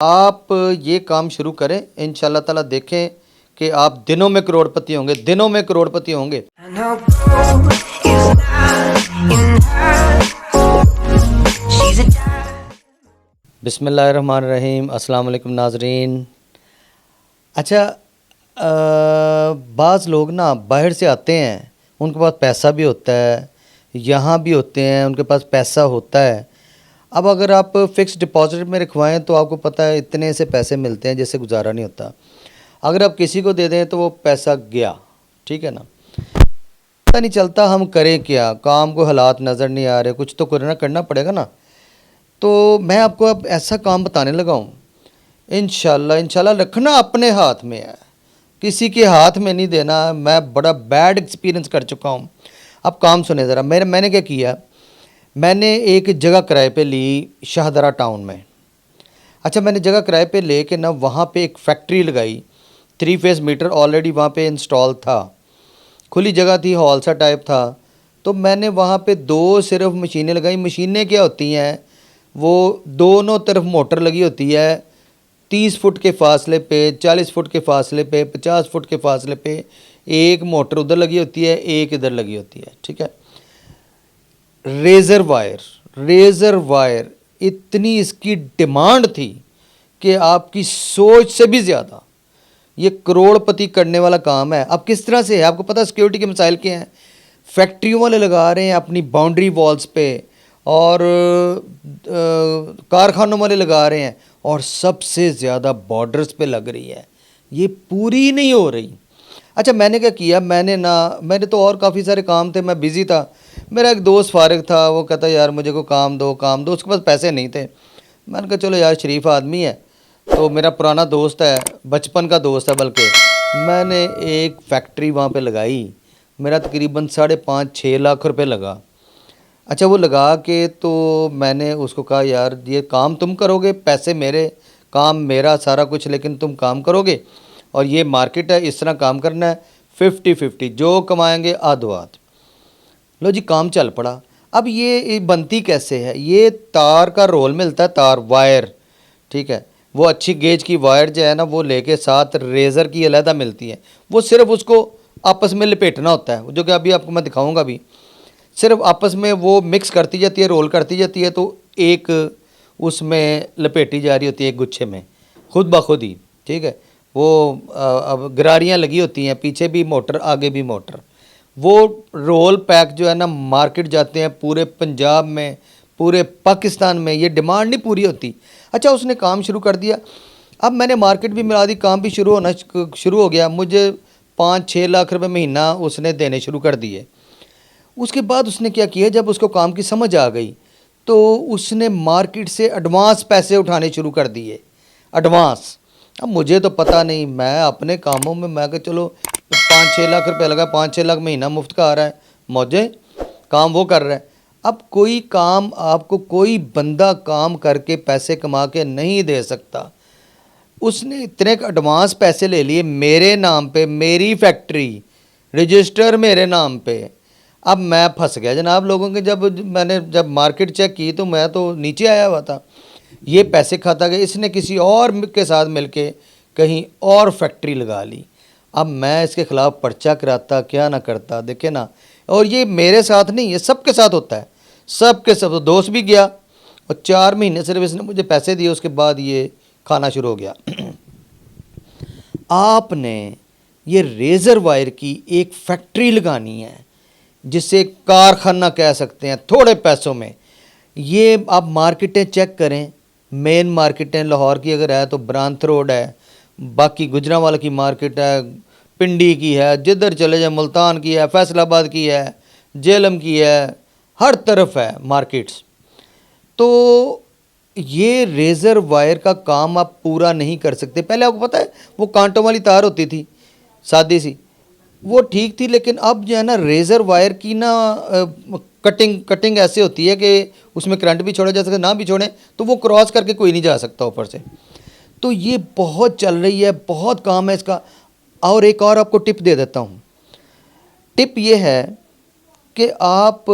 آپ یہ کام شروع کریں انشاءاللہ تعالیٰ، دیکھیں کہ آپ دنوں میں کروڑپتی ہوں گے، دنوں میں کروڑپتی ہوں گے۔ بسم اللہ الرحمن الرحیم۔ السلام علیکم ناظرین۔ اچھا، بعض لوگ نا باہر سے آتے ہیں، ان کے پاس پیسہ بھی ہوتا ہے، یہاں بھی ہوتے ہیں، ان کے پاس پیسہ ہوتا ہے۔ اب اگر آپ فکس ڈپازٹ میں رکھوائیں تو آپ کو پتہ ہے اتنے سے پیسے ملتے ہیں جس سے گزارا نہیں ہوتا۔ اگر آپ کسی کو دے دیں تو وہ پیسہ گیا، ٹھیک ہے نا، پتہ نہیں چلتا ہم کریں کیا، کام کو حالات نظر نہیں آ رہے، کچھ تو کرنا پڑے گا نا۔ تو میں آپ کو اب ایسا کام بتانے لگا ہوں، انشاءاللہ رکھنا اپنے ہاتھ میں ہے، کسی کے ہاتھ میں نہیں دینا۔ میں بڑا بیڈ ایکسپیرینس کر چکا ہوں۔ اب کام سنیں ذرا، میں نے کیا کیا، میں نے ایک جگہ کرائے پہ لی شاہدرہ ٹاؤن میں۔ اچھا، میں نے جگہ کرائے پہ لے کے نا وہاں پہ ایک فیکٹری لگائی، 3 فیز میٹر آلریڈی وہاں پہ انسٹال تھا، کھلی جگہ تھی، ہال سا ٹائپ تھا۔ تو میں نے وہاں پہ 2 صرف مشینیں لگائی۔ مشینیں کیا ہوتی ہیں، وہ دونوں طرف موٹر لگی ہوتی ہے، 30 فٹ کے فاصلے پہ، 40 فٹ کے فاصلے پہ، 50 فٹ کے فاصلے پہ ایک موٹر ادھر لگی ہوتی ہے، ایک ادھر لگی ہوتی ہے، ٹھیک ہے۔ ریزر وائر اتنی اس کی ڈیمانڈ تھی کہ آپ کی سوچ سے بھی زیادہ یہ کروڑپتی کرنے والا کام ہے۔ اب کس طرح سے ہے آپ کو پتہ، سیکیورٹی کے مسائل کیا ہیں، فیکٹریوں والے لگا رہے ہیں اپنی باؤنڈری والز پہ، اور کارخانوں والے لگا رہے ہیں، اور سب سے زیادہ بارڈرز پہ لگ رہی ہے، یہ پوری نہیں ہو رہی۔ اچھا، میں نے کیا کیا، میں نے تو اور کافی سارے کام تھے، میں بیزی تھا۔ میرا ایک دوست فارغ تھا، وہ کہتا یار مجھے کو کام دو، اس کے پاس پیسے نہیں تھے۔ میں نے کہا چلو یار، شریف آدمی ہے، تو میرا پرانا دوست ہے، بچپن کا دوست ہے بلکہ، میں نے ایک فیکٹری وہاں پہ لگائی، میرا تقریباً 5.5-6 لاکھ روپے لگا۔ اچھا، وہ لگا کے تو میں نے اس کو کہا یار یہ کام تم کرو گے، پیسے میرے، کام میرا، سارا کچھ، لیکن تم کام کرو گے، اور یہ مارکیٹ ہے، اس طرح کام کرنا ہے، 50-50، جو کمائیں گے آدھو آدھ۔ لو جی، کام چل پڑا۔ اب یہ بنتی کیسے ہے، یہ تار کا رول ملتا ہے، تار وائر، ٹھیک ہے، وہ اچھی گیج کی وائر جو ہے نا، وہ لے کے ساتھ ریزر کی علیحدہ ملتی ہے، وہ صرف اس کو آپس میں لپیٹنا ہوتا ہے، جو کہ ابھی آپ کو میں دکھاؤں گا بھی، صرف آپس میں وہ مکس کرتی جاتی ہے، رول کرتی جاتی ہے، تو ایک اس میں لپیٹی جا رہی ہوتی ہے ایک گچھے میں، خود بخود ہی، ٹھیک ہے۔ وہ اب گراریاں لگی ہوتی ہیں، پیچھے بھی موٹر، آگے بھی موٹر، وہ رول پیک جو ہے نا مارکیٹ جاتے ہیں پورے پنجاب میں، پورے پاکستان میں، یہ ڈیمانڈ نہیں پوری ہوتی۔ اچھا، اس نے کام شروع کر دیا، اب میں نے مارکیٹ بھی ملا دی، کام بھی شروع ہو گیا، مجھے 5-6 لاکھ روپے مہینہ اس نے دینے شروع کر دیے۔ اس کے بعد اس نے کیا کیا، جب اس کو کام کی سمجھ آ گئی تو اس نے مارکیٹ سے ایڈوانس پیسے اٹھانے شروع کر دیے، ایڈوانس۔ اب مجھے تو پتہ نہیں، میں اپنے کاموں میں کہ چلو 5-6 لاکھ روپے لگا، 5-6 لاکھ مہینہ مفت کا آ رہا ہے، موجے کام وہ کر رہا ہے۔ اب کوئی کام آپ کو، کوئی بندہ کام کر کے پیسے کما کے نہیں دے سکتا۔ اس نے اتنے ایڈوانس پیسے لے لیے میرے نام پہ، میری فیکٹری، رجسٹر میرے نام پہ۔ اب میں پھنس گیا جناب لوگوں کے، میں نے جب مارکیٹ چیک کی تو میں تو نیچے آیا ہوا تھا، یہ پیسے کھاتا گیا، اس نے کسی اور کے ساتھ مل کے کہیں اور فیکٹری لگا لی۔ اب میں اس کے خلاف پرچہ کراتا کیا نہ کرتا، دیکھیں نا۔ اور یہ میرے ساتھ نہیں، یہ سب کے ساتھ ہوتا ہے، سب کے سب۔ دوست بھی گیا، اور 4 مہینے صرف اس نے مجھے پیسے دیے، اس کے بعد یہ کھانا شروع ہو گیا۔ آپ نے یہ ریزر وائر کی ایک فیکٹری لگانی ہے، جسے کارخانہ کہہ سکتے ہیں، تھوڑے پیسوں میں۔ یہ آپ مارکیٹیں چیک کریں، مین مارکیٹیں لاہور کی اگر ہے تو برانت روڈ ہے، باقی گجرانوالہ کی مارکیٹ ہے، پنڈی کی ہے، جدھر چلے جائیں، ملتان کی ہے، فیصل آباد کی ہے، جہلم کی ہے، ہر طرف ہے مارکیٹس۔ تو یہ ریزر وائر کا کام آپ پورا نہیں کر سکتے۔ پہلے آپ کو پتہ ہے وہ کانٹوں والی تار ہوتی تھی، سادی سی، وہ ٹھیک تھی، لیکن اب جو ہے نا ریزر وائر کی نا کٹنگ ایسے ہوتی ہے کہ اس میں کرنٹ بھی چھوڑا جا سکتا، نہ بھی چھوڑیں تو وہ کراس کر کے کوئی نہیں جا سکتا اوپر سے۔ تو یہ بہت چل رہی ہے، بہت کام ہے اس کا۔ اور ایک اور آپ کو ٹپ دے دیتا ہوں، ٹپ یہ ہے کہ آپ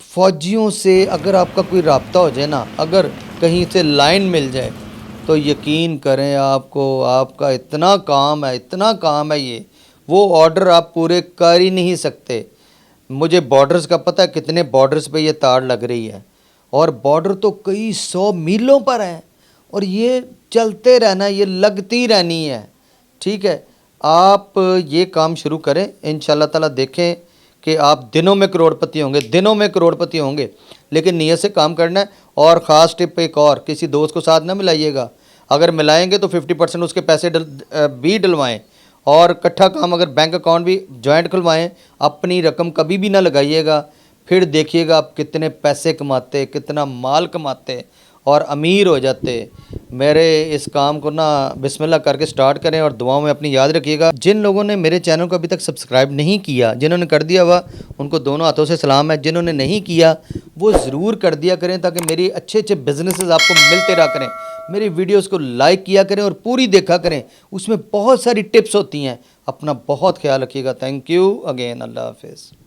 فوجیوں سے اگر آپ کا کوئی رابطہ ہو جائے نا، اگر کہیں سے لائن مل جائے تو یقین کریں آپ کا اتنا کام ہے یہ، وہ آرڈر آپ پورے کر ہی نہیں سکتے۔ مجھے بارڈرز کا پتہ ہے کتنے بارڈرز پہ یہ تار لگ رہی ہے، اور بارڈر تو کئی 100 میلوں پر ہیں، اور یہ چلتے رہنا، یہ لگتی رہنی ہے۔ ٹھیک ہے، آپ یہ کام شروع کریں، انشاءاللہ تعالیٰ دیکھیں کہ آپ دنوں میں کروڑپتی ہوں گے، لیکن نیت سے کام کرنا ہے۔ اور خاص ٹپ ایک اور، کسی دوست کو ساتھ نہ ملائیے گا، اگر ملائیں گے تو 50% اس کے پیسے بھی ڈلوائیں، اور کٹھا کام اگر بینک اکاؤنٹ بھی جوائنٹ کھلوائیں، اپنی رقم کبھی بھی نہ لگائیے گا، پھر دیکھیے گا آپ کتنے پیسے کماتے، کتنا مال کماتے اور امیر ہو جاتے۔ میرے اس کام کو نا بسم اللہ کر کے سٹارٹ کریں، اور دعاؤں میں اپنی یاد رکھیے گا۔ جن لوگوں نے میرے چینل کو ابھی تک سبسکرائب نہیں کیا، جنہوں نے کر دیا ہوا ان کو دونوں ہاتھوں سے سلام ہے، جنہوں نے نہیں کیا وہ ضرور کر دیا کریں، تاکہ میری اچھے بزنسز آپ کو ملتے رہا کریں۔ میری ویڈیوز کو لائک کیا کریں اور پوری دیکھا کریں، اس میں بہت ساری ٹپس ہوتی ہیں۔ اپنا بہت خیال رکھیے گا۔ تھینک یو اگین، اللہ حافظ۔